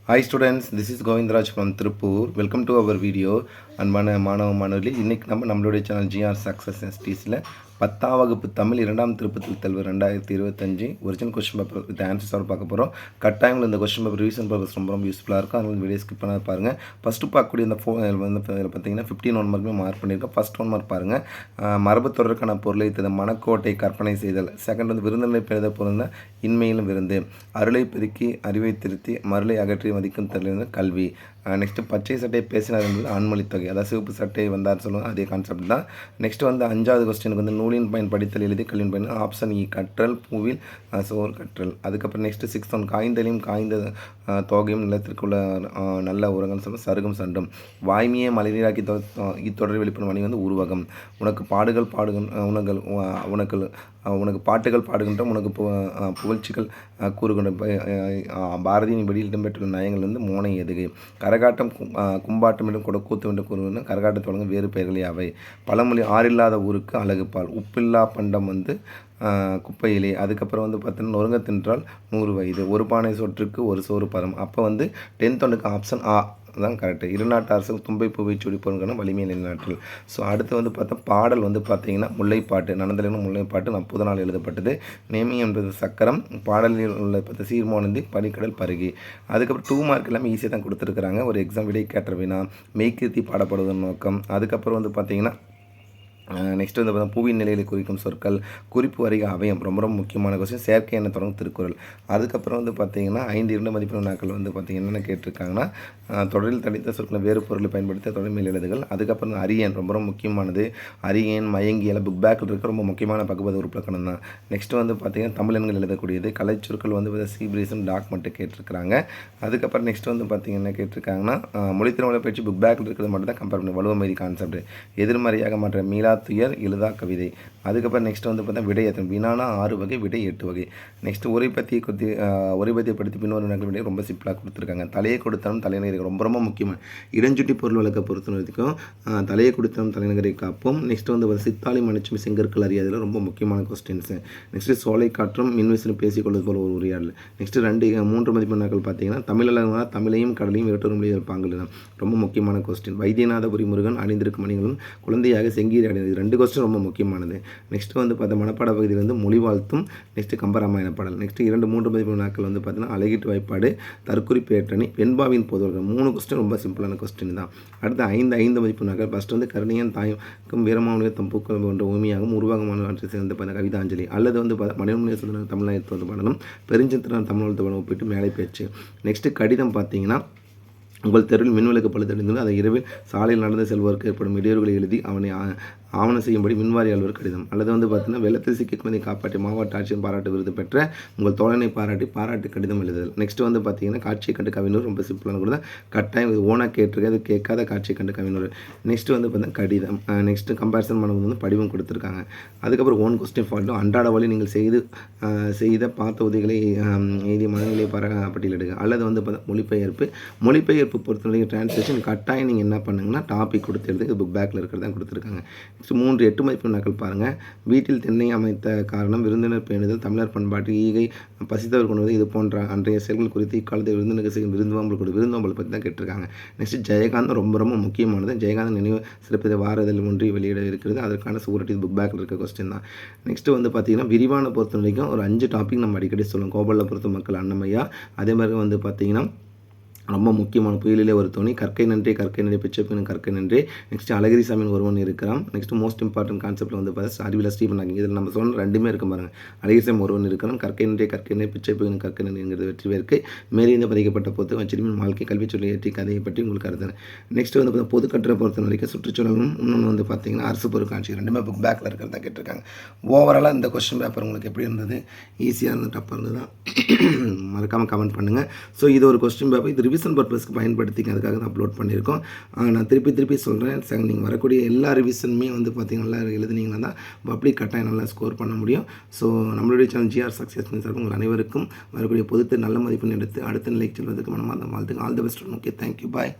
Hi students, this is Govindraj from Tripur. Welcome to our video. அன்பான மாணவ மாணவர்களே, இன்றைக்கி நம்மளுடைய சேனல் ஜிஆர் சக்ஸஸ் எஸ்டிஸில் 10ஆம் வகுப்பு தமிழ் 2ஆம் திருப்பத்தில் தேர்வு 2025 ஒரிஜினல் கொஸ்டின் பேப்பர் வித் ஆன்சர்ஸோட பார்க்க போகிறோம். கட்டாயங்கள் இந்த கொஸ்டின் பேப்பர் ரிவிஷன் பர்பஸ் ரொம்ப யூஸ்ஃபுல்லாக இருக்கும். அதனால வீடியோ ஸ்கிப் பண்ணாத பாருங்கள். ஃபஸ்ட்டு பார்க்கக்கூடிய இந்த வந்து பார்த்தீங்கன்னா 15 1 மார்க்குமே மார்க் பண்ணியிருக்கேன். ஃபஸ்ட் 1 மார்க் பாருங்கள். மரபு தொடருக்கான பொருளை தந்த மணக்கோட்டை கற்பனை செய்தல். செகண்ட் வந்து விருந்தினை பெறுத பொருள் இன்மையிலும் விருந்து. அருளை பெருக்கி அறிவை திருத்தி மருளை அகற்றி மதிக்கும் தெரியல கல்வி. நெக்ஸ்ட்டு பச்சை சட்டை பேசினார் என்பது ஆண்மொழி தொகை, அதாவது சிவப்பு சட்டை வந்தார் சொல்லுவாங்க, அதே கான்செப்ட் தான். நெக்ஸ்ட்டு வந்து 5வது கொஸ்டினுக்கு வந்து நூலின் பயன் படித்தல் எழுதி கல்வியின் பயன் ஆப்ஷன் இ கற்றல் பூவில் சோர் கற்றல். அதுக்கப்புறம் நெக்ஸ்ட்டு 6th ஒன் காய்ந்தலையும் காய்ந்த தொகையும் நிலத்திற்குள்ள நல்ல உரங்கள் சொல்லும் சருகும் சண்டும். வாய்மையை மலைநீராக்கி இத்தொடர் வெளிப்படும் வழி வந்து உருவகம். உனக்கு பாடுகள் உனக்கு பாட்டுகள் பாடுகின்ற உனக்கு புகழ்ச்சிகள் கூறுகின்ற பாரதியின் படி இடம்பெற்றுள்ள நயங்கள் வந்து மோனை எதுகை. கரகாட்டம் கும்பாட்டம் என்றும் கூத்து என்று கூறுகின்ற கரகாட்டத்தை வழங்க வேறு பெயர்களே அவை. பழமொழி ஆறில்லாத ஊருக்கு அழகுப்பால். உப்பில்லா பண்டம் வந்து குப்பையிலே. அதுக்கப்புறம் வந்து பார்த்தீங்கன்னா நொறுங்க தின்றால் 100 வயது. ஒரு பானை சொற்றுக்கு ஒரு சோறு பரம். அப்போ வந்து 10th ஒன்றுக்கு ஆப்ஷன் ஆ தான் கரெக்டு. இருநாட்டு அரசு தும்பை பூவை சுடி போகிறதுக்கான வலிமை நிலைநாட்டில். ஸோ அடுத்து வந்து பார்த்தா பாடல் வந்து பார்த்தீங்கன்னா முல்லைப்பாட்டு. நடந்தலைன்னு முல்லைப்பாட்டு 40 நாள் எழுதப்பட்டது. நேமி என்பது சக்கரம். பாடலில் உள்ள பார்த்த சீர்மோனந்தி பனிக்கடல் பருகி. அதுக்கப்புறம் 2 மார்க் எல்லாமே ஈஸியாக தான் கொடுத்துருக்குறாங்க. ஒரு எக்ஸாம் விடை கேட்ட வினா மெய்கீர்த்தி பாடப்படுவதன் நோக்கம். அதுக்கப்புறம் வந்து பார்த்தீங்கன்னா நெக்ஸ்ட் வந்து பார்த்தா பூவின் நிலையில் குறிக்கும் சொற்கள் குறிப்பு வரிக அவயம் ரொம்ப ரொம்ப முக்கியமான கொஸ்டின். செயற்கை என தொடங்கும் திருக்குறள். அதுக்கப்புறம் வந்து பார்த்தீங்கன்னா 5 2 மதிப்பெண் நாட்கள் வந்து பார்த்தீங்கன்னா என்னென்ன கேட்டிருக்காங்கன்னா தொடரில் தனித்த சொற்களை வேறு பொருளை பயன்படுத்த தொடர் மேல் எழுதுகள். அதுக்கப்புறம் அரியன் ரொம்ப ரொம்ப முக்கியமானது. அரியன் மயங்கியல புக் பேக்கில் இருக்க ரொம்ப முக்கியமான பகுபத உறுப்பிலக்கணம் தான். நெக்ஸ்ட்டு வந்து பார்த்தீங்கன்னா தமிழன்கள் எழுதக்கூடியது. கலைச்சொற்கள் வந்து சீப்ரீசன் டாக் மட்டும் கேட்டிருக்கிறாங்க. அதுக்கப்புறம் நெக்ஸ்ட் வந்து பார்த்தீங்கன்னா கேட்டிருக்காங்கன்னா மொழித்திறமொழி பயிற்சி புக் பேக்கில் இருக்கிறது மட்டும் தான் கம்பேர் பண்ணி வலுவமைதி கான்செப்ட். எதிர்மறையாக மாற்ற மீளா துயர் எழுதா கவிதை. அதுக்கப்புறம் நெக்ஸ்ட் வந்து பார்த்தா விடை எத்தனை வினானா 6 வகை விடை 8 வகை. நெக்ஸ்ட் ஒருபத்தியப்படுத்தி பின்னொரு நகல் விடை ரொம்ப சிம்பிளாக கொடுத்துருக்காங்க. தலையை கொடுத்தாலும் தலைநகரை ரொம்ப ரொம்ப முக்கியமாக இடஞ்சுட்டி பொருள் வழக்க பொறுத்த வரைக்கும் தலையை கொடுத்தாலும் தலைநகரை காப்போம். நெக்ஸ்ட் வந்து சித்தாளி மனுச்சும் செங்கற்கள் அறியாதில் ரொம்ப முக்கியமான கொஸ்டின்ஸு. நெக்ஸ்ட்டு சோலை காற்றும் மின்விசிலும் பேசிக்கொள்வது போல் ஒரு உரையாடல். நெக்ஸ்ட்டு 3 மதிப்பெண் நாட்கள் பார்த்தீங்கன்னா தமிழக தமிழையும் கடலையும் வேற்றொரு மொழி இருப்பாங்க ரொம்ப முக்கியமான கொஸ்டின். வைத்தியநாதபுரி முருகன் அணிந்திருக்கும் மணிகளும் குழந்தையாக செங்கீரி அடைந்தது. 2 கொஸ்டின் ரொம்ப முக்கியமானது. நெக்ஸ்ட்டு வந்து பார்த்தா மனப்பாட பகுதியில் வந்து மொழி வாழ்த்தும். நெக்ஸ்ட்டு கம்பராமாயண பாடல். நெக்ஸ்ட்டு 2 3 மதிப்பெண் நாட்கள் வந்து பார்த்தீங்கன்னா அழகீட்டு வாய்ப்பாடு தற்குறிப்பு ஏற்றணி வெண்பாவின் பொதுவர்கள். 3 கொஸ்டின் ரொம்ப சிம்பிளான கொஸ்டின் தான். அடுத்து 5 மதிப்பெண் நாட்கள். ஃபஸ்ட் வந்து கருணையன் தாய்க்கும் வீரமானுடைய தம் பூக்கள் போன்ற உண்மையாகவும் உருவாகமான சேர்ந்து பார்த்தா கவிதாஞ்சலி அல்லது வந்து மணிமணிய சுந்தர தமிழ்நாயத்து வந்து பாடலும் பெருஞ்சித்திரன் தமிழ் பாடம் ஒப்பிட்டு மேலே பேச்சு. நெக்ஸ்ட்டு கடிதம் பார்த்தீங்கன்னா உங்கள் தெருவில் மின்விளக்கு பழுதடைந்தது அதை இரவில் சாலையில் நடந்து செல்வோருக்கு ஏற்படும் இடையூறுகளை எழுதி அவனை ஆவணம் செய்யும்படி மின்வாரி அலுவலர் கடிதம். அல்லது வந்து பார்த்தீங்கன்னா வெள்ளத்தில் சிக்கிக் குழந்தை காப்பாற்றி மாவட்ட ஆட்சியின் பாராட்டு விருது பெற்ற உங்கள் தோழனை பாராட்டு கடிதம் எழுதுதல். நெக்ஸ்ட் வந்து பார்த்தீங்கன்னா காட்சியை கண்டு கவிஞர் ரொம்ப சிம்பிளான கூட கட்டாயம் ஓனாக கேட்டிருக்க அது கேட்காத காட்சியை கண்டு கவிஞர். நெக்ஸ்ட் வந்து பார்த்தீங்கன்னா கடிதம். நெக்ஸ்ட்டு கம்பேரிசன் பண்ண வந்து படிவம் கொடுத்துருக்காங்க. அதுக்கப்புறம் ஓன் கொஸ்டின் ஃபால்ட்டும் அன்றாட வழி நீங்கள் செய்த பார்த்த உதவிகளை எழுதிய மனநிலை பட்டியலிடுங்க. அல்லது வந்து மொழிபெயர்ப்பு பொறுத்தவரைக்கும் டிரான்ஸ்லேஷன் கட்டாயம் நீங்கள் என்ன பண்ணுங்கன்னா டாபிக் கொடுத்து எழுது புக் பேக்கில் இருக்கிறதான் கொடுத்துருக்காங்க. நெக்ஸ்ட் 3 8 மதிப்பெண் நாட்கள் பாருங்கள். வீட்டில் தென்னை அமைத்த காரணம் விருந்தினர் பேணுதல் தமிழர் பண்பாட்டு ஈகை பசித்தவர் கொண்டு இது போன்ற அன்றைய செயல்கள் குறித்து இக்காலத்தில் விருந்தினருக்கு செய்யும் விருந்தோம்பல் பற்றி தான் கேட்டிருக்காங்க. நெக்ஸ்ட் ஜெயகாந்தம் ரொம்ப ரொம்ப முக்கியமானது. ஜெயகாந்தன் நினைவு சிறப்பு வாரதல் ஒன்றி வெளியிட இருக்கிறது. அதற்கான சுவரட்டி புக் பேக்கில் இருக்க கொஸ்டின் தான். நெக்ஸ்ட்டு வந்து பார்த்தீங்கன்னா விரிவான பொறுத்த வரைக்கும் ஒரு 5 டாபிக் நம்ம அடிக்கடி சொல்லுவோம். கோபாலபுரத்து மக்கள் அன்னமையா. அதே மாதிரி வந்து பார்த்தீங்கன்னா ரொம்ப முக்கியமான புயலிலே ஒரு தோணி கற்கை நன்றி பிச்சைப்பின் கற்கை நன்றி. நெக்ஸ்ட் அழகிரி சாமியின் ஒருவன் இருக்கிறான். நெக்ஸ்ட் மோஸ்ட் இம்பார்ட்டன்ட் கான்செப்ட்டில் வந்து பார்த்தா அறிவியல் ஸ்டீபன் ஹாக்கிங். இதில் நம்ம சொன்ன 2மே இருக்க பாருங்கள். அழகிரி சாமி ஒருவன் இருக்கிறான். கற்கை நன்றி பிச்சைப்பின் கற்கை நன்றிங்கிறது வெற்றி பேருக்கு மேலிருந்து பதிக்கப்பட்ட பொது வச்சிருமின் வாழ்க்கை கல்வி சொல்லி ஏற்றி கதையை பற்றி உங்களுக்கு கருதுறேன். நெக்ஸ்ட் வந்து பார்த்தா பொதுக்கட்டுரை பொறுத்த வரைக்கும் சுற்றுச்சூழலும் இன்னொன்று வந்து பார்த்தீங்கன்னா அரசு பொருட்காட்சி 2மே புக் பேக்கில் இருக்கிறதா கேட்டிருக்காங்க. ஓவராலாக இந்த கொஸ்டின் பேப்பர் உங்களுக்கு எப்படி இருந்தது? ஈஸியாக இருந்தது டப்பாக இருந்தது தான் மறக்காமல் கமெண்ட் பண்ணுங்கள். ஸோ இது ஒரு கொஸ்டின் பேப்பர். இது ரிவிஷன் பர்பஸ்க்கு பயன்படுத்திக்க அதுக்காக தான் அப்லோட் பண்ணியிருக்கோம். நான் திருப்பி சொல்கிறேன். நீங்கள் வரக்கூடிய எல்லா ரிவிஷனுமே வந்து பார்த்தீங்கன்னா எழுதுனீங்கன்னா தான் பப்ளிக் கட்டாயம் நல்லா ஸ்கோர் பண்ண முடியும். ஸோ நம்மளுடைய சேனல் ஜிஆர் சக்ஸஸ் சார் உங்கள் அனைவருக்கும் வரக்கூடிய பொதுத்து நல்ல மதிப்பெண் எடுத்து அடுத்த நிலைக்கு செல்வதற்கு மனமார்ந்த வாழ்த்துக்கள். All the best. Okay, thank you, bye.